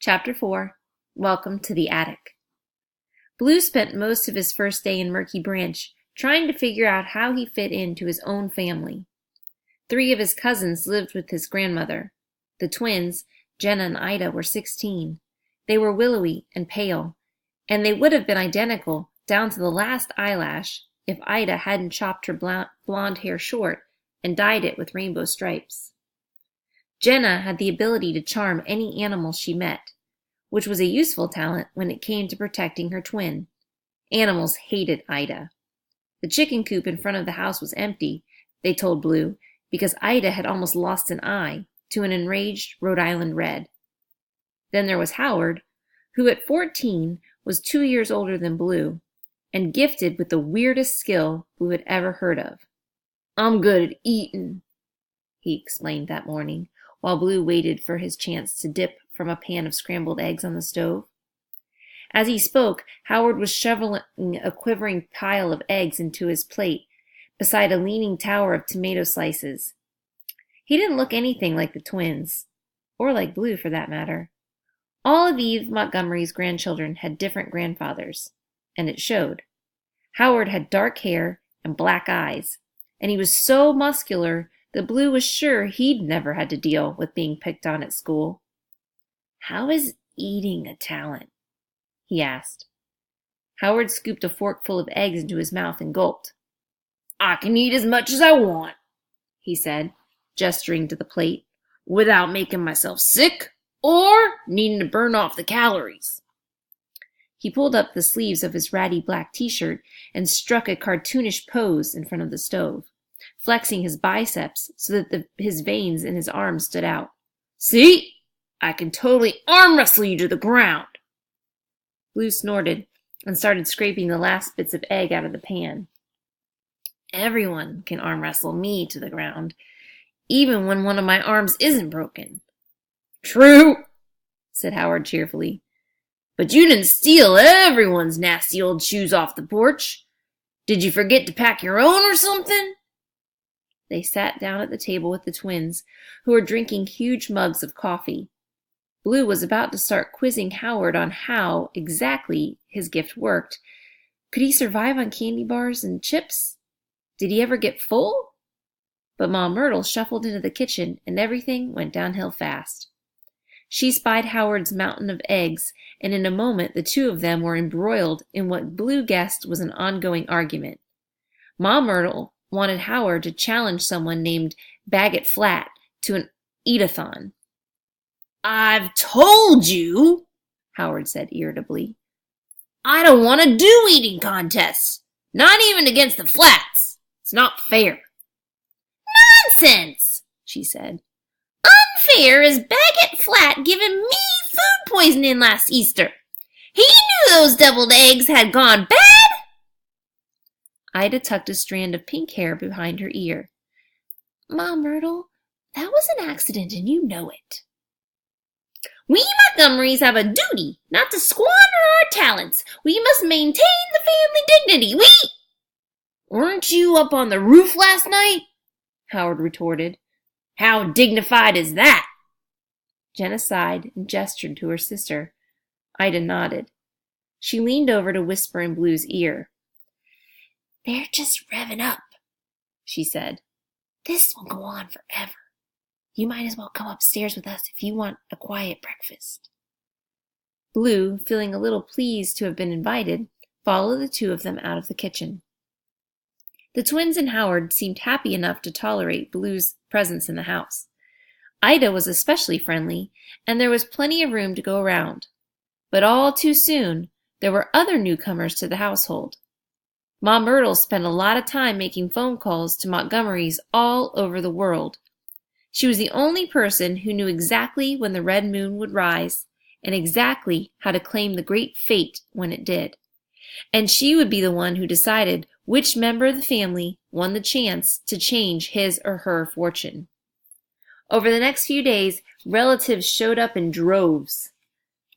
Chapter 4 Welcome to the Attic. Blue spent most of his first day in Murky Branch trying to figure out how he fit into his own family. 3 of his cousins lived with his grandmother. The twins, Jenna and Ida, were 16. They were willowy and pale, and they would have been identical down to the last eyelash if Ida hadn't chopped her blonde hair short and dyed it with rainbow stripes. Jenna had the ability to charm any animal she met, which was a useful talent when it came to protecting her twin. Animals hated Ida. The chicken coop in front of the house was empty, they told Blue, because Ida had almost lost an eye to an enraged Rhode Island Red. Then there was Howard, who at 14 was 2 years older than Blue, and gifted with the weirdest skill Blue had ever heard of. "I'm good at eating," he explained that morning, while Blue waited for his chance to dip from a pan of scrambled eggs on the stove. As he spoke, Howard was shoveling a quivering pile of eggs into his plate, beside a leaning tower of tomato slices. He didn't look anything like the twins, or like Blue for that matter. All of Eve Montgomery's grandchildren had different grandfathers, and it showed. Howard had dark hair and black eyes, and he was so muscular that Blue was sure he'd never had to deal with being picked on at school. "How is eating a talent?" he asked. Howard scooped a forkful of eggs into his mouth and gulped. "I can eat as much as I want," he said, gesturing to the plate, "without making myself sick or needing to burn off the calories." He pulled up the sleeves of his ratty black t-shirt and struck a cartoonish pose in front of the stove, flexing his biceps so that his veins in his arms stood out. "See? I can totally arm wrestle you to the ground." Blue snorted and started scraping the last bits of egg out of the pan. "Everyone can arm wrestle me to the ground, even when one of my arms isn't broken." "True," said Howard cheerfully. "But you didn't steal everyone's nasty old shoes off the porch. Did you forget to pack your own or something?" They sat down at the table with the twins, who were drinking huge mugs of coffee. Blue was about to start quizzing Howard on how exactly his gift worked. Could he survive on candy bars and chips? Did he ever get full? But Ma Myrtle shuffled into the kitchen, and everything went downhill fast. She spied Howard's mountain of eggs, and in a moment the two of them were embroiled in what Blue guessed was an ongoing argument. Ma Myrtle wanted Howard to challenge someone named Baggett Flat to an eat-a-thon. "I've told you," Howard said irritably. "I don't want to do eating contests. Not even against the Flats. It's not fair." "Nonsense," she said. "Unfair is Baggett Flat giving me food poisoning last Easter. He knew those deviled eggs had gone bad." Ida tucked a strand of pink hair behind her ear. "Ma Myrtle, that was an accident and you know it." "We Montgomerys have a duty not to squander our talents. We must maintain the family dignity. "Weren't you up on the roof last night?" Howard retorted. "How dignified is that?" Jenna sighed and gestured to her sister. Ida nodded. She leaned over to whisper in Blue's ear. "They're just revving up," she said. "This will go on forever. You might as well come upstairs with us if you want a quiet breakfast." Blue, feeling a little pleased to have been invited, followed the two of them out of the kitchen. The twins and Howard seemed happy enough to tolerate Blue's presence in the house. Ida was especially friendly, and there was plenty of room to go around. But all too soon, there were other newcomers to the household. Ma Myrtle spent a lot of time making phone calls to Montgomerys all over the world. She was the only person who knew exactly when the red moon would rise and exactly how to claim the great fate when it did. And she would be the one who decided which member of the family won the chance to change his or her fortune. Over the next few days, relatives showed up in droves.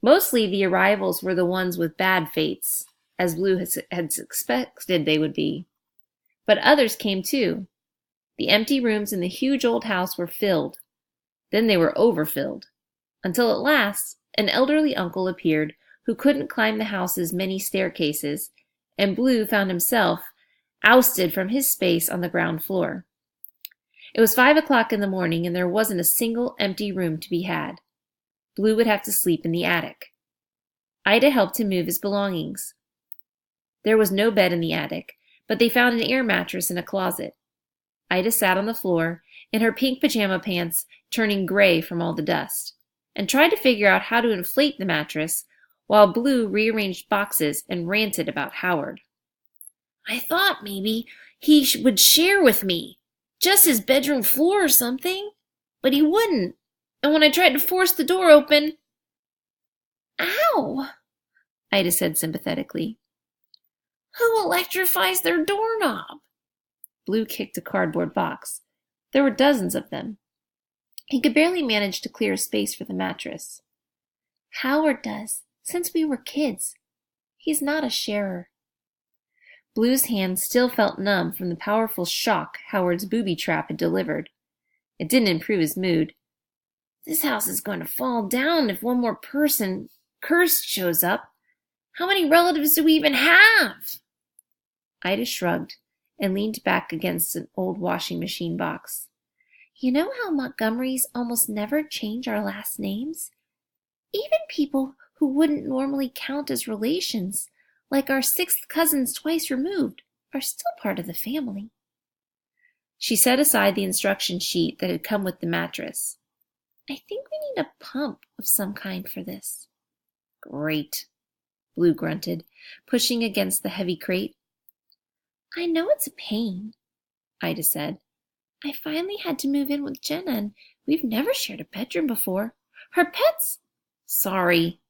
Mostly the arrivals were the ones with bad fates, as Blue had expected they would be. But others came too. The empty rooms in the huge old house were filled. Then they were overfilled, until at last an elderly uncle appeared who couldn't climb the house's many staircases, and Blue found himself ousted from his space on the ground floor. It was 5 o'clock in the morning, and there wasn't a single empty room to be had. Blue would have to sleep in the attic. Ida helped him move his belongings. There was no bed in the attic, but they found an air mattress in a closet. Ida sat on the floor, in her pink pajama pants turning gray from all the dust, and tried to figure out how to inflate the mattress, while Blue rearranged boxes and ranted about Howard. "I thought maybe he would share with me, just his bedroom floor or something, but he wouldn't, and when I tried to force the door open—" "Ow!" Ida said sympathetically. "Who electrifies their doorknob?" Blue kicked a cardboard box. There were dozens of them. He could barely manage to clear a space for the mattress. "Howard does, since we were kids. He's not a sharer." Blue's hand still felt numb from the powerful shock Howard's booby trap had delivered. It didn't improve his mood. "This house is going to fall down if one more person, cursed, shows up. How many relatives do we even have?" Ida shrugged and leaned back against an old washing machine box. "You know how Montgomerys almost never change our last names? Even people who wouldn't normally count as relations, like our sixth cousins twice removed, are still part of the family." She set aside the instruction sheet that had come with the mattress. "I think we need a pump of some kind for this." "Great," Blue grunted, pushing against the heavy crate. "I know it's a pain," Ida said. "I finally had to move in with Jenna, and we've never shared a bedroom before. Her pets—" "Sorry,"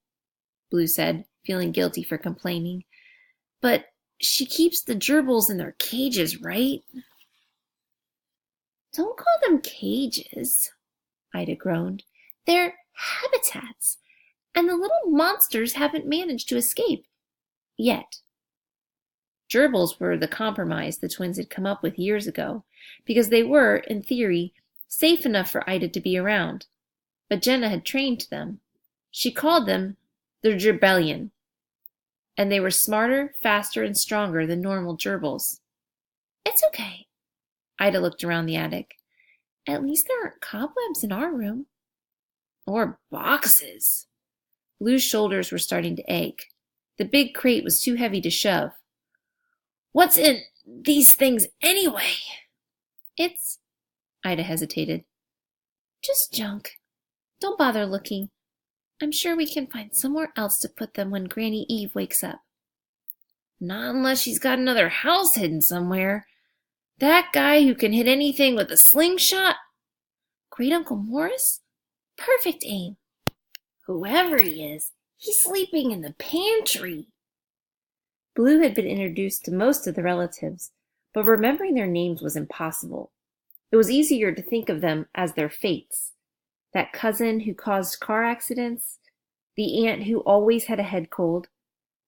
Blue said, feeling guilty for complaining. "But she keeps the gerbils in their cages, right?" "Don't call them cages," Ida groaned. "They're habitats, and the little monsters haven't managed to escape. Yet." Gerbils were the compromise the twins had come up with years ago, because they were, in theory, safe enough for Ida to be around. But Jenna had trained them. She called them the Gerbellion, and they were smarter, faster, and stronger than normal gerbils. "It's okay." Ida looked around the attic. "At least there aren't cobwebs in our room." "Or boxes." Blue's shoulders were starting to ache. The big crate was too heavy to shove. "What's in these things anyway?" "It's—" Ida hesitated. "Just junk. Don't bother looking. I'm sure we can find somewhere else to put them when Granny Eve wakes up." "Not unless she's got another house hidden somewhere. That guy who can hit anything with a slingshot?" "Great Uncle Morris? Perfect aim." "Whoever he is, he's sleeping in the pantry." Blue had been introduced to most of the relatives, but remembering their names was impossible. It was easier to think of them as their fates. That cousin who caused car accidents, the aunt who always had a head cold,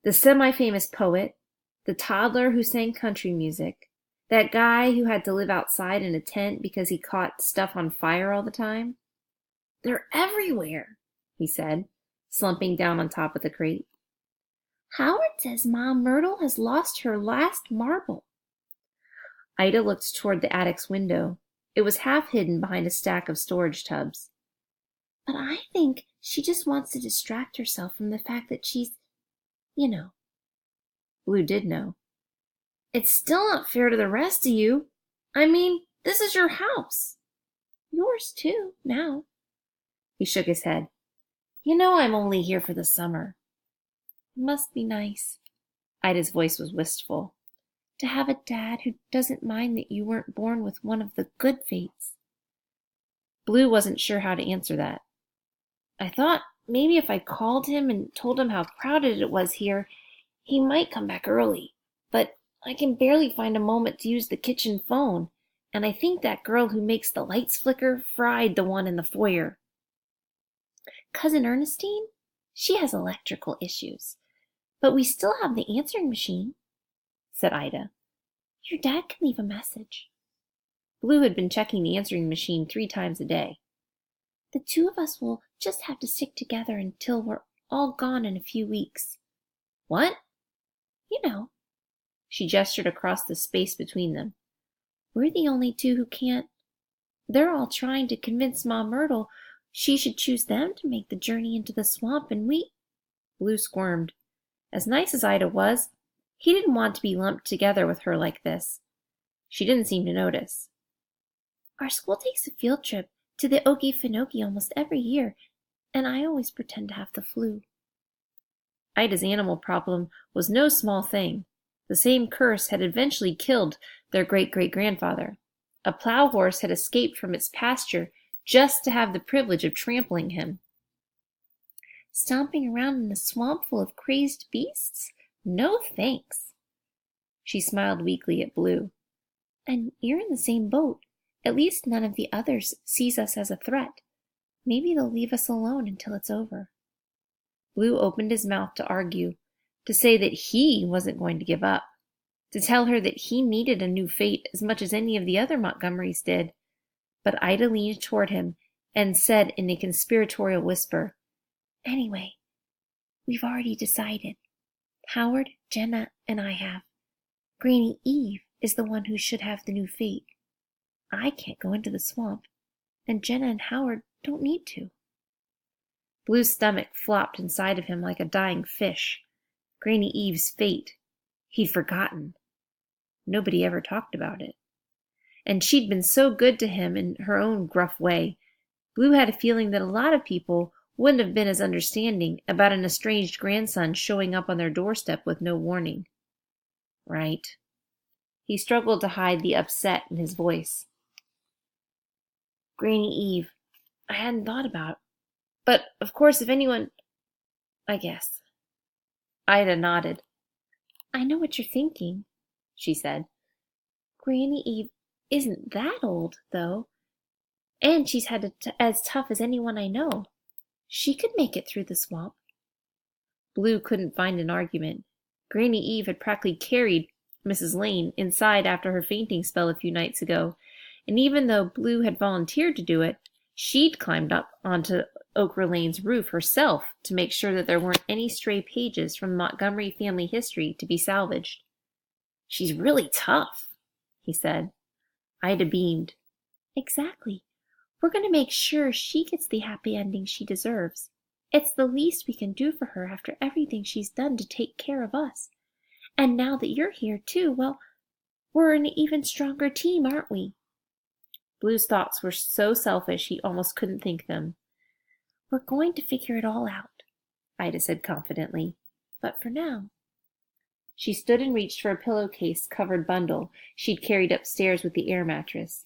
the semi-famous poet, the toddler who sang country music, that guy who had to live outside in a tent because he caught stuff on fire all the time. "They're everywhere," he said, slumping down on top of the crate. "Howard says Mom Myrtle has lost her last marble." Ida looked toward the attic's window. It was half hidden behind a stack of storage tubs. "But I think she just wants to distract herself from the fact that she's, you know." Blue did know. "It's still not fair to the rest of you. I mean, this is your house." "Yours too, now." He shook his head. "You know I'm only here for the summer." "It must be nice." Ida's voice was wistful. "To have a dad who doesn't mind that you weren't born with one of the good fates." Blue wasn't sure how to answer that. "I thought maybe if I called him and told him how crowded it was here, he might come back early. But I can barely find a moment to use the kitchen phone, and I think that girl who makes the lights flicker fried the one in the foyer." "Cousin Ernestine? She has electrical issues. But we still have the answering machine," said Ida. "Your dad can leave a message." Blue had been checking the answering machine 3 times a day. "The two of us will just have to stick together until we're all gone in a few weeks." "What?" "You know." She gestured across the space between them. "We're the only two who can't. They're all trying to convince Ma Myrtle she should choose them to make the journey into the swamp, and we—" Blue squirmed. As nice as Ida was, he didn't want to be lumped together with her like this. She didn't seem to notice. "Our school takes a field trip to the Okefenokee almost every year, and I always pretend to have the flu." Ida's animal problem was no small thing. The same curse had eventually killed their great-great-grandfather. A plow horse had escaped from its pasture just to have the privilege of trampling him. "Stomping around in a swamp full of crazed beasts? No thanks." She smiled weakly at Blue. "And you're in the same boat. At least none of the others sees us as a threat. Maybe they'll leave us alone until it's over." Blue opened his mouth to argue, to say that he wasn't going to give up, to tell her that he needed a new fate as much as any of the other Montgomerys did. But Ida leaned toward him and said in a conspiratorial whisper, "Anyway, we've already decided. Howard, Jenna, and I have. Granny Eve is the one who should have the new fate. I can't go into the swamp, and Jenna and Howard don't need to." Blue's stomach flopped inside of him like a dying fish. Granny Eve's fate. He'd forgotten. Nobody ever talked about it. And she'd been so good to him in her own gruff way. Blue had a feeling that a lot of people wouldn't have been as understanding about an estranged grandson showing up on their doorstep with no warning. Right. He struggled to hide the upset in his voice. "Granny Eve, I hadn't thought about. But, of course, if anyone... I guess." Ida nodded. "I know what you're thinking," she said. "Granny Eve isn't that old, though. And she's had it as tough as anyone I know. She could make it through the swamp." Blue couldn't find an argument. Granny Eve had practically carried Mrs. Lane inside after her fainting spell a few nights ago, and even though Blue had volunteered to do it, she'd climbed up onto Ochre Lane's roof herself to make sure that there weren't any stray pages from Montgomery family history to be salvaged. "She's really tough," he said. Ida beamed. "Exactly. We're going to make sure she gets the happy ending she deserves. It's the least we can do for her after everything she's done to take care of us. And now that you're here, too, well, we're an even stronger team, aren't we?" Blue's thoughts were so selfish he almost couldn't think them. "We're going to figure it all out," Ida said confidently. "But for now—" She stood and reached for a pillowcase-covered bundle she'd carried upstairs with the air mattress.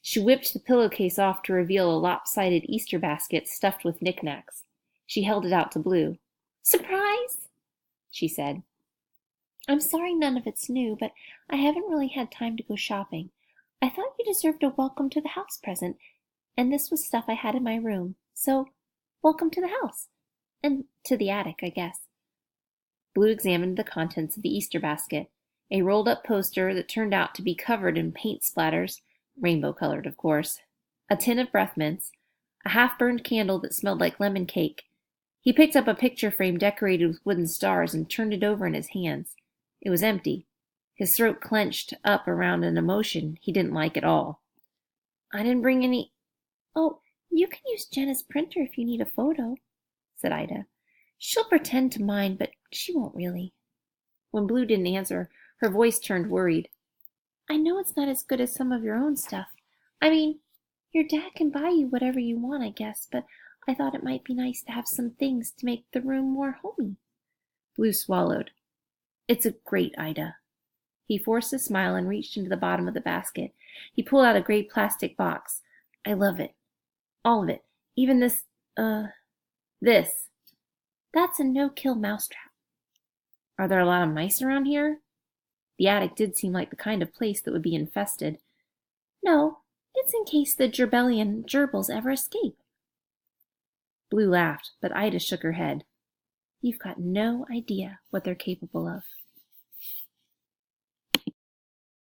She whipped the pillowcase off to reveal a lopsided Easter basket stuffed with knickknacks. She held it out to Blue. "Surprise!" she said. "I'm sorry none of it's new, but I haven't really had time to go shopping. I thought you deserved a welcome to the house present, and this was stuff I had in my room. So, welcome to the house. And to the attic, I guess." Blue examined the contents of the Easter basket, a rolled-up poster that turned out to be covered in paint splatters, rainbow-colored, of course, a tin of breath mints, a half-burned candle that smelled like lemon cake. He picked up a picture frame decorated with wooden stars and turned it over in his hands. It was empty. His throat clenched up around an emotion he didn't like at all. "I didn't bring any—" "Oh, you can use Jenna's printer if you need a photo," said Ida. "She'll pretend to mind, but she won't really." When Blue didn't answer, her voice turned worried. "I know it's not as good as some of your own stuff. I mean, your dad can buy you whatever you want, I guess, but I thought it might be nice to have some things to make the room more homey." Blue swallowed. "It's a great Ida." He forced a smile and reached into the bottom of the basket. He pulled out a gray plastic box. "I love it. All of it. Even this, this. That's a no-kill mousetrap." "Are there a lot of mice around here?" The attic did seem like the kind of place that would be infested. "No, it's in case the Gerbellian gerbils ever escape." Blue laughed, but Ida shook her head. "You've got no idea what they're capable of."